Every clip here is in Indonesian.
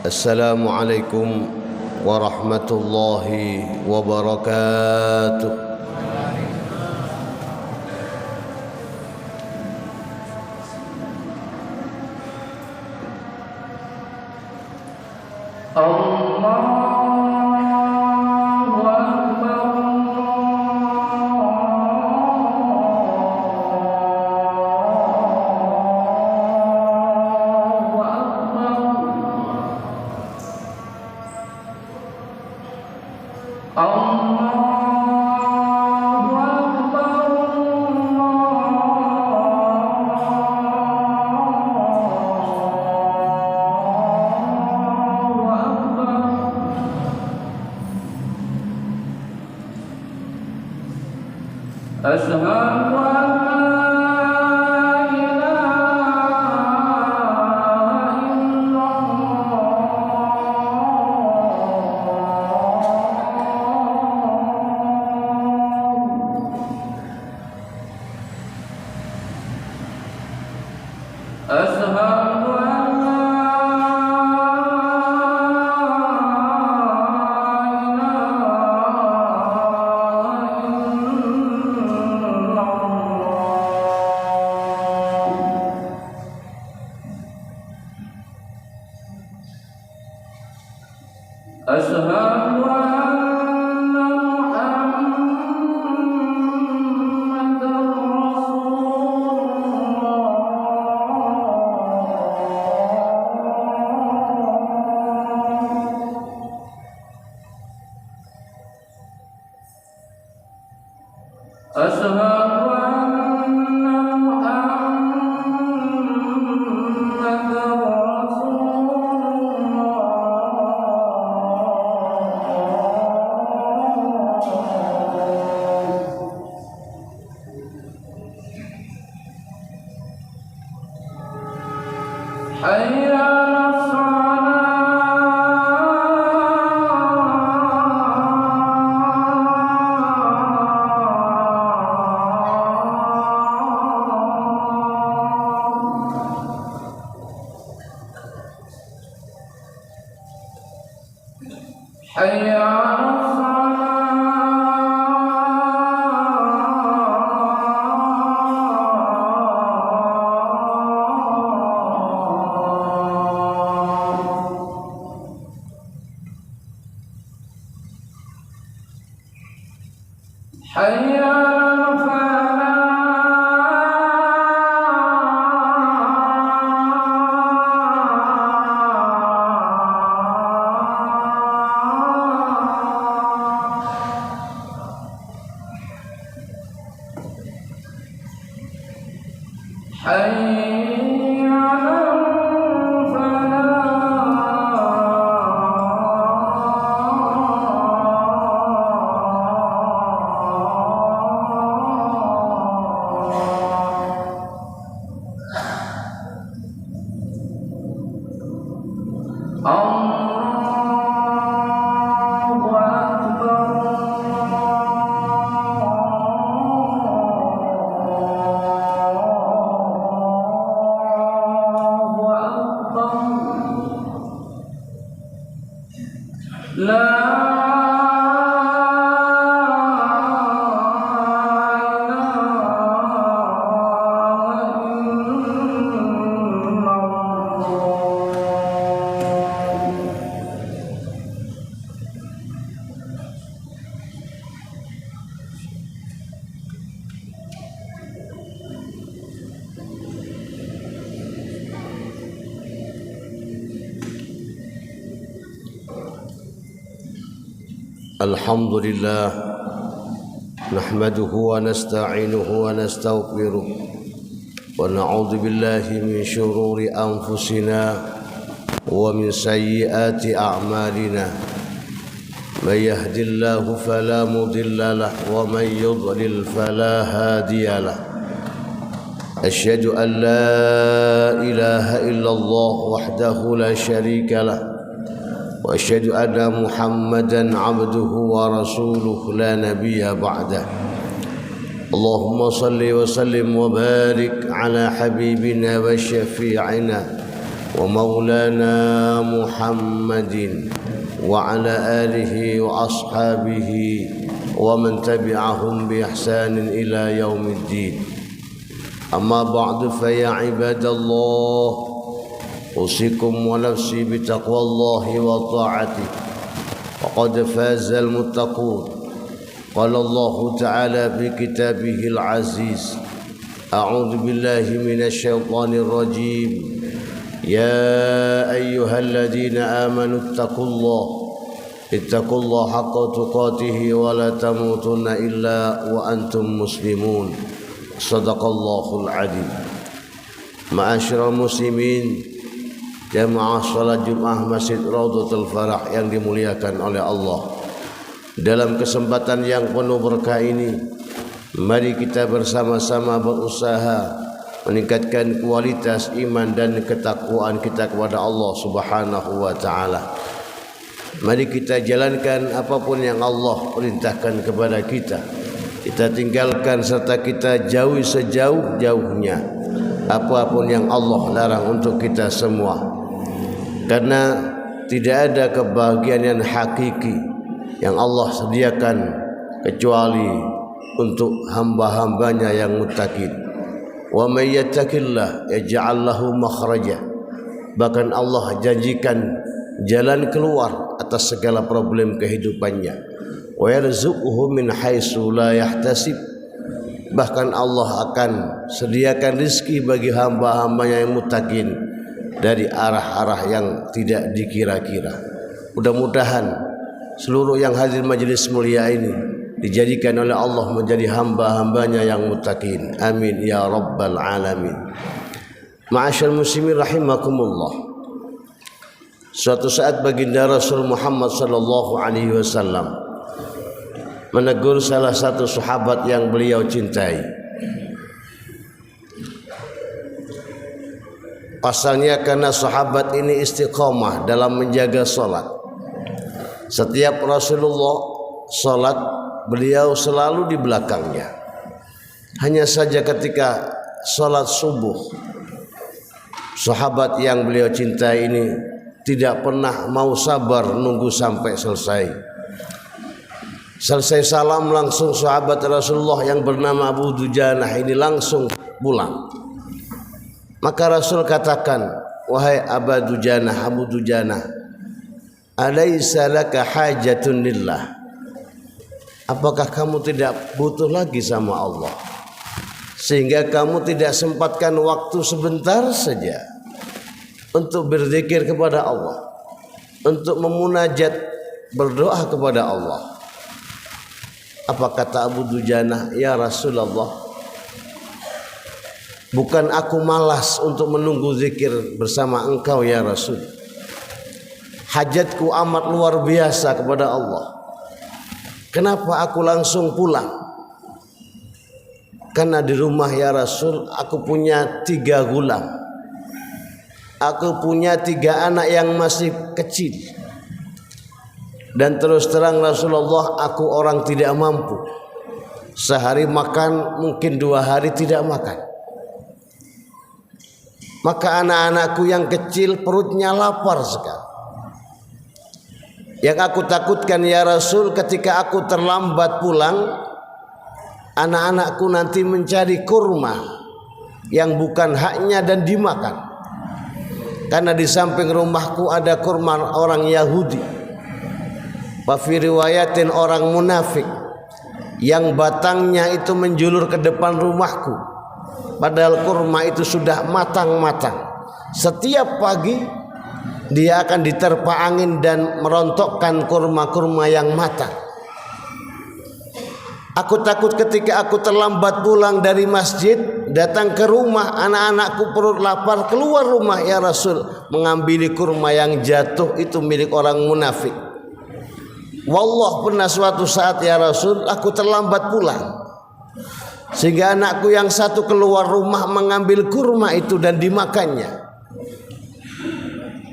Assalamualaikum warahmatullahi wabarakatuh. Alhamdulillah nahmaduhu wa nasta'inuhu wa nastaghfiruh wa na'udzu billahi min shururi anfusina wa min sayyiati a'malina may yahdihillahu fala mudilla lahu wa may yudlil fala hadiya lahu asyhadu an la ilaha illallah wahdahu la syarika lahu وأشهد أن محمدا عبده ورسوله لا نبي بعده اللهم صل وسلم وبارك على حبيبنا وشفيعنا ومولانا محمد وعلى آله وأصحابه ومن تبعهم بإحسان إلى يوم الدين. أما بعد فيا عباد الله أوصيكم ونفسي بتقوى الله وطاعته وقد فاز المتقون. قال الله تعالى في كتابه العزيز: أعوذ بالله من الشيطان الرجيم. يا أيها الذين آمنوا اتقوا الله حق تقاته ولا تموتن إلا وأنتم مسلمون. صدق الله العظيم. Ma'asyiral muslimin, jamaah salat Jumat Masjid Raudhatul Farah yang dimuliakan oleh Allah. Dalam kesempatan yang penuh berkah ini, mari kita bersama-sama berusaha meningkatkan kualitas iman dan ketakwaan kita kepada Allah Subhanahu wa taala. Mari kita jalankan apapun yang Allah perintahkan kepada kita. Kita tinggalkan serta kita jauhi sejauh-jauhnya apapun yang Allah larang untuk kita semua. Karena tidak ada kebahagiaan yang hakiki yang Allah sediakan kecuali untuk hamba-hambanya yang muttaqin. Wa may yattaqillah yaj'al lahu makhraja. Bahkan Allah janjikan jalan keluar atas segala problem kehidupannya. Wa yarzuquhu min haitsu la yahtasib. Bahkan Allah akan sediakan rezeki bagi hamba-hambanya yang muttaqin dari arah-arah yang tidak dikira-kira. Mudah-mudahan seluruh yang hadir majelis mulia ini dijadikan oleh Allah menjadi hamba-hambanya yang muttaqin. Amin ya rabbal alamin. Ma'asyiral muslimin rahimakumullah. Suatu saat baginda Rasul Muhammad sallallahu alaihi wasallam menegur salah satu sahabat yang beliau cintai. Pasalnya karena sahabat ini istiqamah dalam menjaga salat. Setiap Rasulullah salat, beliau selalu di belakangnya. Hanya saja ketika salat subuh, sahabat yang beliau cintai ini tidak pernah mau sabar nunggu sampai selesai. Selesai salam langsung sahabat Rasulullah yang bernama Abu Dujanah ini langsung pulang. Maka Rasul katakan, wahai Abu Dujanah, alaysa laka hajatun lillah? Apakah kamu tidak butuh lagi sama Allah sehingga kamu tidak sempatkan waktu sebentar saja untuk berzikir kepada Allah, untuk memunajat, berdoa kepada Allah? Apa kata Abu Dujanah? Ya Rasulullah, bukan aku malas untuk menunggu zikir bersama engkau ya Rasul. Hajatku amat luar biasa kepada Allah. Kenapa aku langsung pulang? Karena di rumah ya Rasul aku punya 3 gulam. Aku punya 3 anak yang masih kecil. Dan terus terang Rasulullah, aku orang tidak mampu. Sehari makan, mungkin 2 hari tidak makan. Maka anak-anakku yang kecil perutnya lapar sekali. Yang aku takutkan ya Rasul, ketika aku terlambat pulang, anak-anakku nanti mencari kurma yang bukan haknya dan dimakan. Karena di samping rumahku ada kurma orang Yahudi. Wafi riwayatin orang munafik yang batangnya itu menjulur ke depan rumahku. Padahal kurma itu sudah matang-matang. Setiap pagi dia akan diterpa angin dan merontokkan kurma-kurma yang matang. Aku takut ketika aku terlambat pulang dari masjid, datang ke rumah, anak-anakku perut lapar, keluar rumah ya Rasul, mengambil kurma yang jatuh itu milik orang munafik. Wallah, pernah suatu saat ya Rasul aku terlambat pulang, sehingga anakku yang satu keluar rumah mengambil kurma itu dan dimakannya.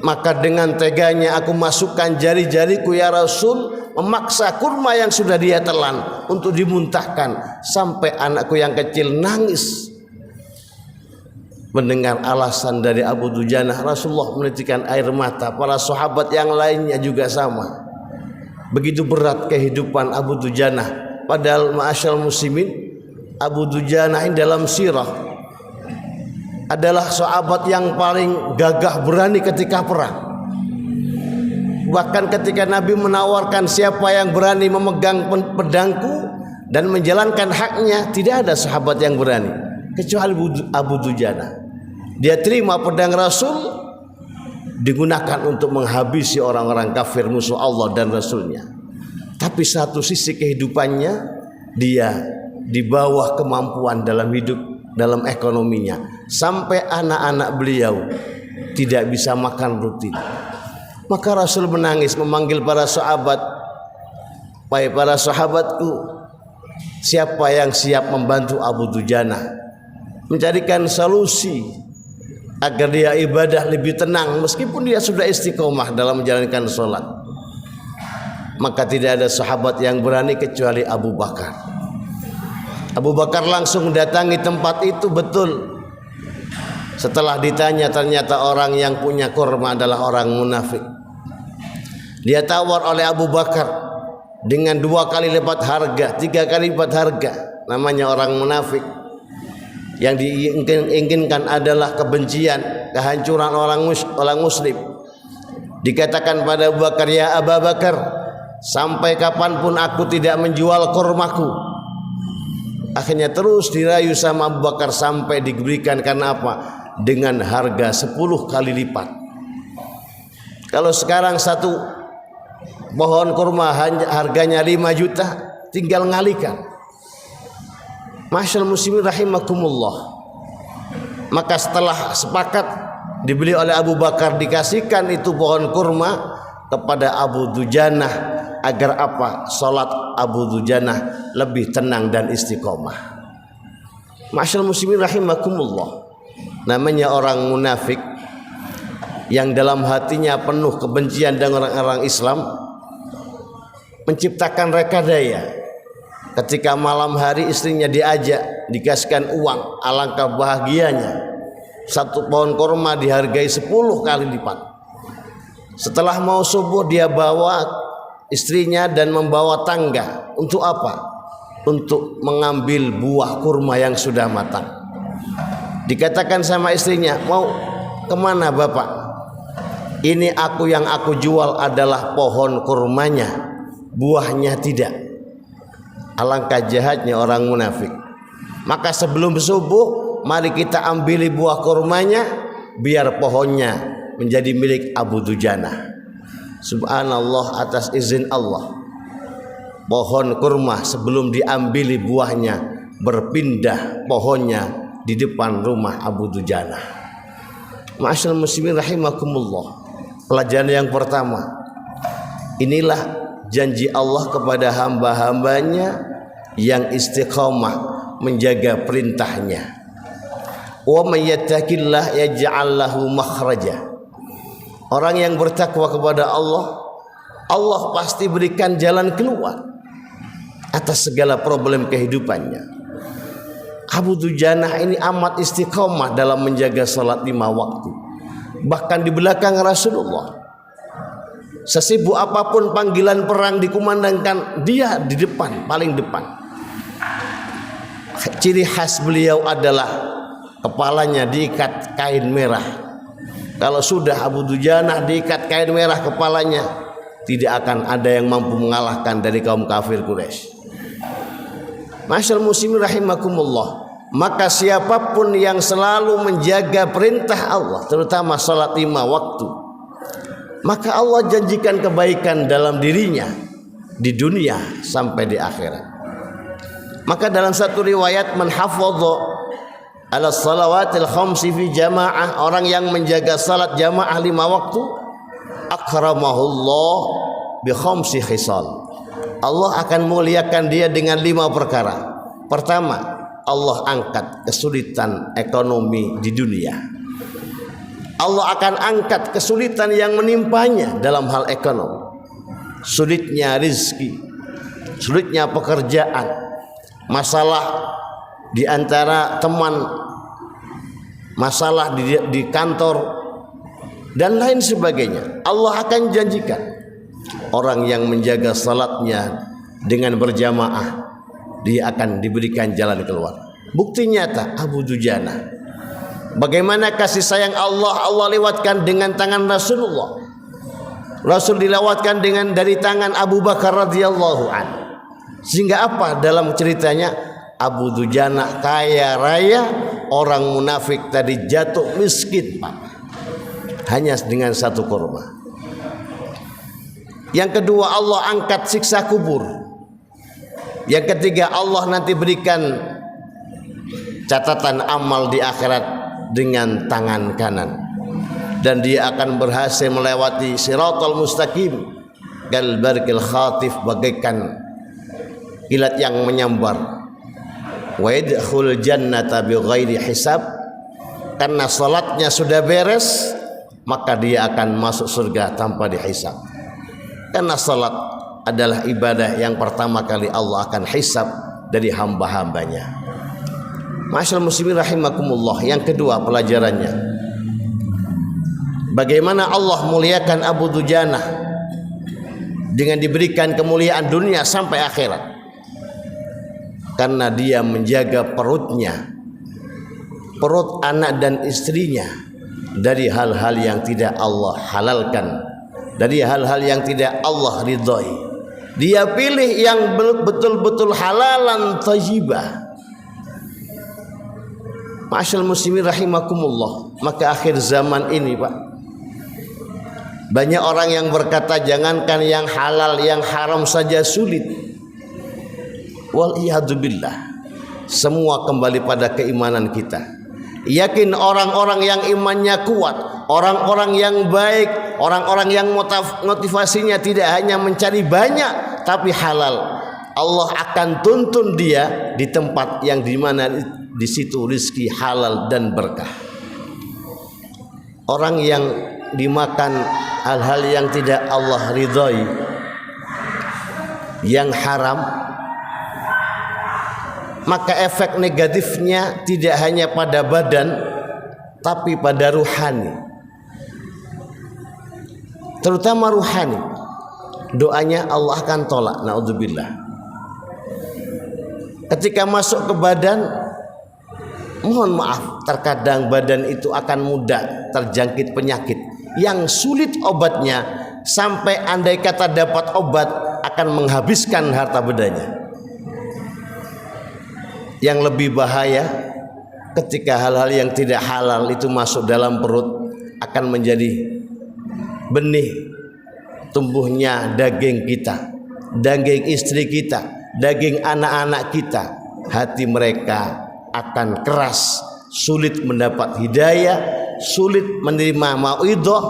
Maka dengan teganya aku masukkan jari-jariku ya Rasul, memaksa kurma yang sudah dia telan untuk dimuntahkan, sampai anakku yang kecil nangis. mendengar alasan dari Abu Dujanah, Rasulullah menitikan air mata. Para sahabat yang lainnya juga sama. Begitu berat kehidupan Abu Dujanah. Padahal ma'asyal muslimin, Abu Dujanah ini dalam sirah adalah sahabat yang paling gagah berani ketika perang. Bahkan ketika Nabi menawarkan siapa yang berani memegang pedangku dan menjalankan haknya, tidak ada sahabat yang berani kecuali Abu Dujanah. Dia terima pedang Rasul digunakan untuk menghabisi orang-orang kafir musuh Allah dan Rasulnya. Tapi satu sisi kehidupannya, dia di bawah kemampuan dalam hidup, dalam ekonominya, sampai anak-anak beliau tidak bisa makan rutin. Maka Rasul menangis memanggil para sahabat, "Wahai para sahabatku, siapa yang siap membantu Abu Dujanah mencarikan solusi agar dia ibadah lebih tenang meskipun dia sudah istiqomah dalam menjalankan sholat?" Maka tidak ada sahabat yang berani kecuali Abu Bakar. Abu Bakar langsung datangi tempat itu. Betul, setelah ditanya ternyata orang yang punya kurma adalah orang munafik. Dia tawar oleh Abu Bakar dengan 2 kali lipat harga, 3 kali lipat harga. Namanya orang munafik. Yang diinginkan adalah kebencian, kehancuran orang muslim. Dikatakan pada Abu Bakar, "Ya Abu Bakar, sampai kapanpun aku tidak menjual kurmaku." Akhirnya terus dirayu sama Abu Bakar sampai diberikan, karena apa? Dengan harga 10 kali lipat. Kalau sekarang satu pohon kurma harganya 5 juta, tinggal ngalikan. Masyaallah muslimin rahimakumullah. Maka setelah sepakat dibeli oleh Abu Bakar, dikasihkan itu pohon kurma kepada Abu Dujanah agar apa? Salat Abu Dujanah lebih tenang dan istiqomah. Masyaallah muslimin rahimakumullah. Namanya orang munafik yang dalam hatinya penuh kebencian dengan orang-orang Islam, menciptakan rekadaya. Ketika malam hari istrinya diajak, dikasihkan uang, alangkah bahagianya. Satu pohon kurma dihargai 10 kali lipat. Setelah mau subuh dia bawa istrinya dan membawa tangga. Untuk apa? Untuk mengambil buah kurma yang sudah matang. Dikatakan sama istrinya, "Mau kemana bapak? Ini yang aku jual adalah pohon kurmanya, buahnya tidak." Alangkah jahatnya orang munafik. Maka sebelum subuh, mari kita ambili buah kurmanya, biar pohonnya menjadi milik Abu Dujanah. Subhanallah, atas izin Allah, pohon kurma sebelum diambili buahnya berpindah pohonnya di depan rumah Abu Dujanah. Ma'asyal muslimin rahimakumullah. Pelajaran yang pertama, inilah janji Allah kepada hamba-hambanya yang istiqamah menjaga perintahnya. Wa may yattaqillah yaj'al lahu makhraja. Orang yang bertakwa kepada Allah, Allah pasti berikan jalan keluar atas segala problem kehidupannya. Abu Dujanah ini amat istiqamah dalam menjaga salat 5 waktu. Bahkan di belakang Rasulullah, sesibuk apapun panggilan perang dikumandangkan, dia di depan, paling depan. Ciri khas beliau adalah kepalanya diikat kain merah. Kalau sudah Abu Dujanah diikat kain merah kepalanya, tidak akan ada yang mampu mengalahkan dari kaum kafir Quraisy. Masyaallah muslimin rahimakumullah. Maka siapapun yang selalu menjaga perintah Allah, terutama salat 5 waktu, maka Allah janjikan kebaikan dalam dirinya di dunia sampai di akhirat. Maka dalam satu riwayat, man hafadha ala salawatil khamsi fi jamaah, orang yang menjaga salat jamaah 5 waktu, akramahullah bi khamsi khisal. Allah akan muliakan dia dengan 5 perkara. Pertama, Allah angkat kesulitan ekonomi di dunia. Allah akan angkat kesulitan yang menimpanya dalam hal ekonomi. Sulitnya rizki, sulitnya pekerjaan, masalah di antara teman masalah di kantor dan lain sebagainya. Allah akan janjikan orang yang menjaga salatnya dengan berjamaah, dia akan diberikan jalan keluar. Bukti nyata Abu Dujana, bagaimana kasih sayang Allah lewatkan dengan tangan Rasulullah. Rasul dilewatkan dari tangan Abu Bakar radhiyallahu anhu. Sehingga apa dalam ceritanya? Abu Dujana kaya raya, orang munafik tadi jatuh miskin, Pak. Hanya dengan satu kurma. Yang kedua, Allah angkat siksa kubur. Yang ketiga, Allah nanti berikan catatan amal di akhirat dengan tangan kanan, dan dia akan berhasil melewati siratal mustaqim kal barqil khatif, bagaikan kilat yang menyambar. Wa yadkhul jannata bighairi hisab, karena salatnya sudah beres maka dia akan masuk surga tanpa dihisab. Karena salat adalah ibadah yang pertama kali Allah akan hisab dari hamba-hambanya. Ma'asyiral muslimin rahimakumullah. Yang kedua pelajarannya, bagaimana Allah muliakan Abu Dujana dengan diberikan kemuliaan dunia sampai akhirat. Karena dia menjaga perutnya, perut anak dan istrinya, dari hal-hal yang tidak Allah halalkan, dari hal-hal yang tidak Allah ridhoi. Dia pilih yang betul-betul halalan thayyibah. Ma'asyiral muslimin rahimakumullah. Maka akhir zaman ini, Pak, banyak orang yang berkata jangankan yang halal, yang haram saja sulit. Wal iyadzubillah. Semua kembali pada keimanan kita. Yakin orang-orang yang imannya kuat, orang-orang yang baik, orang-orang yang motivasinya tidak hanya mencari banyak tapi halal, Allah akan tuntun dia di tempat yang dimana di situ rizki halal dan berkah. Orang yang dimakan hal-hal yang tidak Allah ridhoi, yang haram, maka efek negatifnya tidak hanya pada badan tapi pada ruhani, terutama ruhani. Doanya Allah akan tolak, naudzubillah. Ketika masuk ke badan, mohon maaf, terkadang badan itu akan mudah terjangkit penyakit yang sulit obatnya, sampai andai kata dapat obat akan menghabiskan harta bedanya. Yang lebih bahaya, ketika hal-hal yang tidak halal itu masuk dalam perut, akan menjadi benih tumbuhnya daging kita, daging istri kita, daging anak-anak kita. Hati mereka akan keras, sulit mendapat hidayah, sulit menerima mauidhah.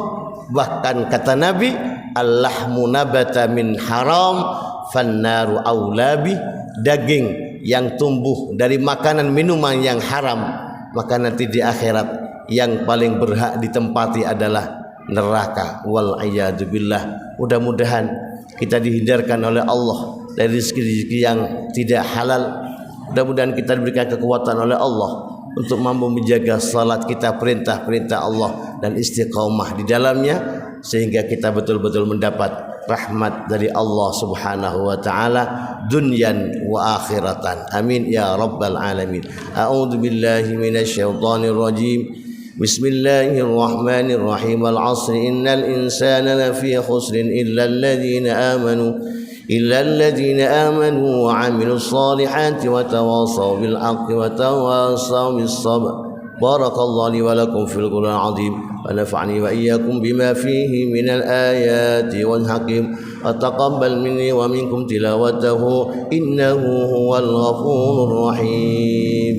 Bahkan kata Nabi, al-lahmu nabata min haram fannaru aulabi, daging yang tumbuh dari makanan minuman yang haram, maka nanti di akhirat yang paling berhak ditempati adalah neraka. Wal a'yadzubillah. Mudah-mudahan kita dihindarkan oleh Allah dari rezeki-rezeki yang tidak halal. Mudah-mudahan kita diberikan kekuatan oleh Allah untuk mampu menjaga salat kita, perintah-perintah Allah, dan istiqamah di dalamnya, sehingga kita betul-betul mendapat rahmat dari Allah subhanahu wa ta'ala dunyan wa akhiratan. Amin ya rabbal alamin. A'udzu billahi minasyaitonir rajim. Bismillahirrahmanirrahim. Wal 'asri innal insana lafi khusrin illa alladhina amanu wa 'amilus solihati wa tawasaw bil haqqi wa tawasaw bis sabr. Barakallahu li wa lakum fil Qur'anil 'azim. ونفعني وإياكم بما فيه من الآيات والحكيم وتقبل مني ومنكم تلاوته إنه هو الغفور الرحيم.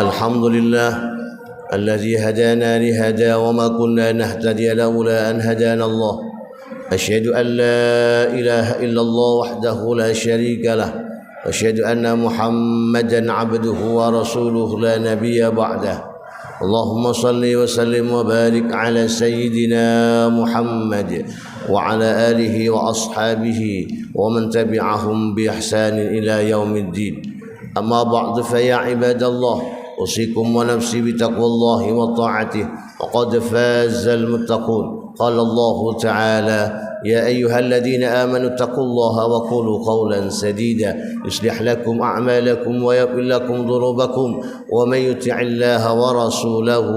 الحمد لله الذي هدانا لهذا وما كنا نهتدي لولا أن هدانا الله. أشهد أن لا إله إلا الله وحده لا شريك له وأشهد أن محمدا عبده ورسوله لا نبي بعده. اللهم صل وسلم وبارك على سيدنا محمد وعلى آله وأصحابه ومن تبعهم بإحسان إلى يوم الدين. أما بعد فيا عباد الله أوصيكم ونفسي بتقوى الله وطاعته وقد فاز المتقون. قال الله تعالى: يا أيها الذين آمنوا اتقوا الله وقولوا قولا سديدا يصلح لكم أعمالكم ويغفر لكم ذنوبكم ومن يطع الله ورسوله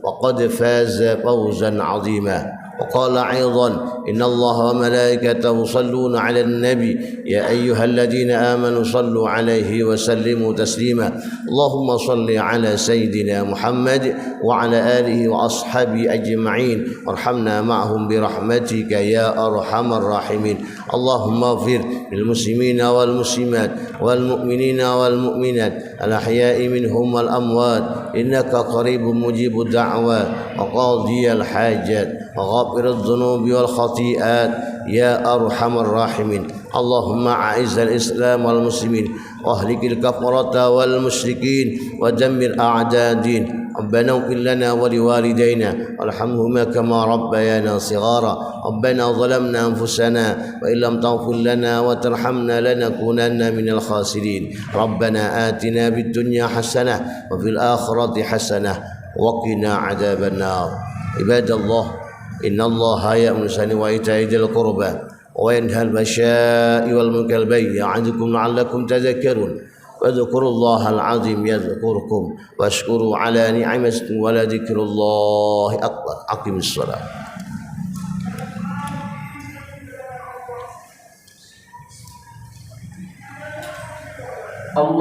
وقد فاز فوزا عظيما. وقال أيضا: إن الله وملائكته يصلون على النبي يا أيها الذين آمنوا صلوا عليه وسلموا تسليما. اللهم صل على سيدنا محمد وعلى آله وأصحابه أجمعين وارحمنا معهم برحمتك يا أرحم الراحمين. اللهم اغفر للمسلمين والمسلمات والمؤمنين والمؤمنات الأحياء منهم والأموات إنك قريب مجيب الدعوات وقاضي الحاجات وغافر الذنوب والخطيئات يا أرحم الراحمين. اللهم أعز الإسلام والمسلمين واهلك الكفرة والمشركين ودمر أعداء الدين. ربنا اغفر لنا ولوالدينا وارحمهما كما ربيانا صغارا. ربنا ظلمنا أنفسنا وإن لم تغفر لنا وترحمنا لنكونن من الخاسرين. ربنا آتنا في الدنيا حسنة وفي الآخرة حسنة وقنا عذاب النار. عباد الله إن الله يأمر بالإحسان وإيتاء ذي القربى وينهى عن الفحشاء والمنكر والبغي يعظكم لعلكم تذكرون. واذكروا الله العظيم يذكركم واشكروا على نعمه ولذكر الله أكبر. أقم الصلاة.